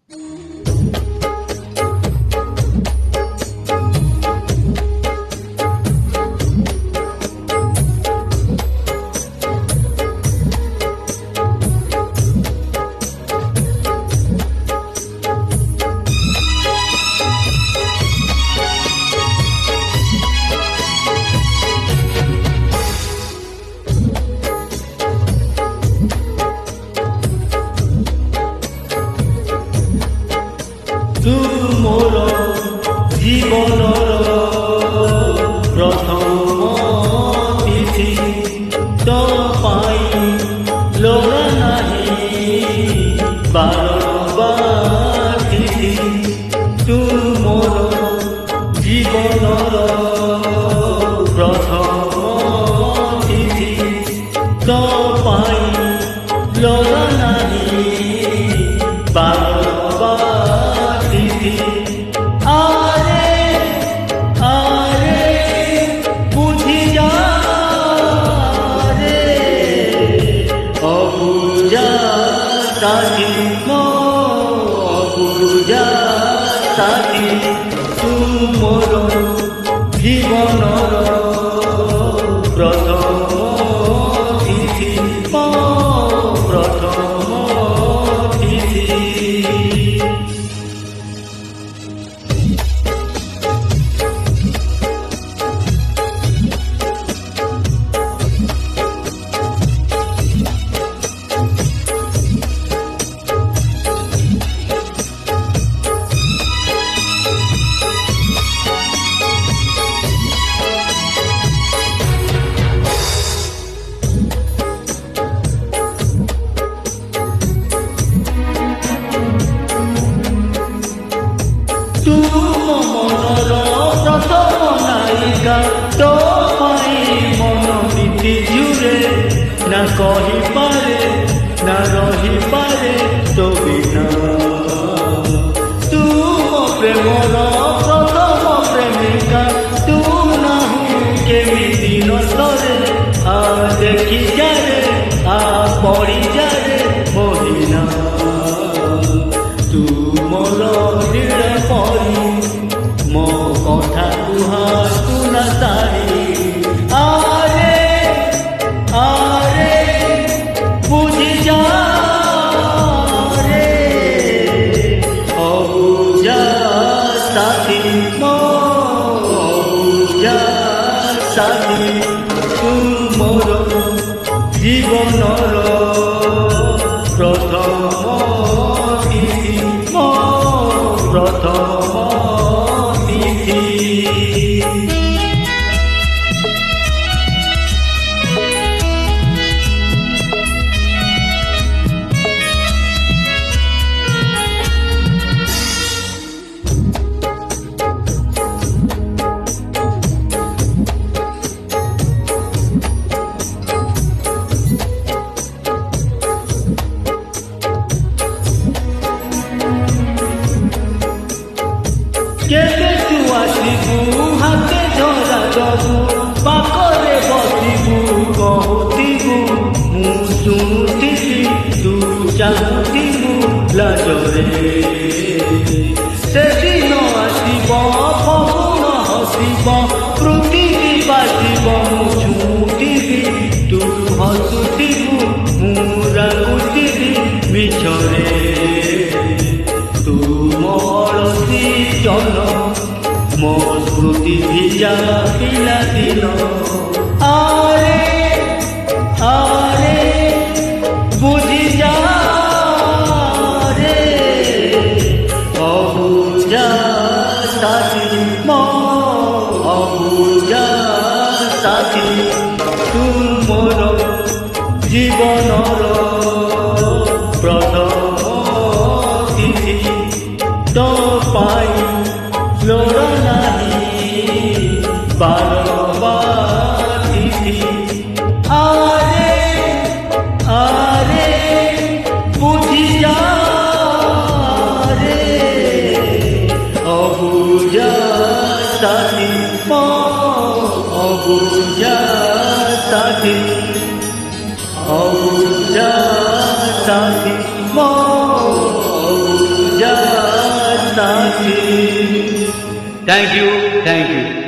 तू मोर जीवनर प्रथम तिथि तो पाई लोड़ा नहीं बारंबार तिथि तू मोर जीवनर प्रथम तिथि तो पाई लोड़ा नहीं बारंबार आरे आरे बुझी जा रे अबुझा साथी मो अबुझा साथी तू मोर जीवनर प्रथम तिथि प्रथम तिथि तू मनर प्रथम नायिका तो मन बीती जुरे ना कही पारे ना रही पारे तो बिना तू प्रेमर प्रथम प्रेमिका तू नाहु केमिति नसरे आ देखी जारे आ पड़ी जारे मोहिना तू मोर हृदय परी मो कथा कुहा तू न सारी आरे आरे बुझी जा रे अबुझा साथी मो अबुझा साथी तू मोर जीवनर प्रथम प्रथम तिथि केबे तू आसिबू हाथे धरा दबू पाखरे बसिबू कहूथिबू मु शुणुथिबी तू चाहुथिबू लाजरे सेदिन आसिब फगुण हसिब पृथिवी बासिब मु छुथिबी तू हसुथिबू मु रागुथिबी मिछरे तू मोर जन मो स्मृति भिजा पिला दिन आरे आरे बुझी जा रे अबुझा साथी मो अबुझा साथी तू मोर जीवनर प्रथम तिथि तो पाई लोड़ा नहीं बारंबार तिथि आरे आरे बुझी जा रे अबुझा साथी मो अबुझा साथी अबुझा साथी मो अबुझा थैंक यू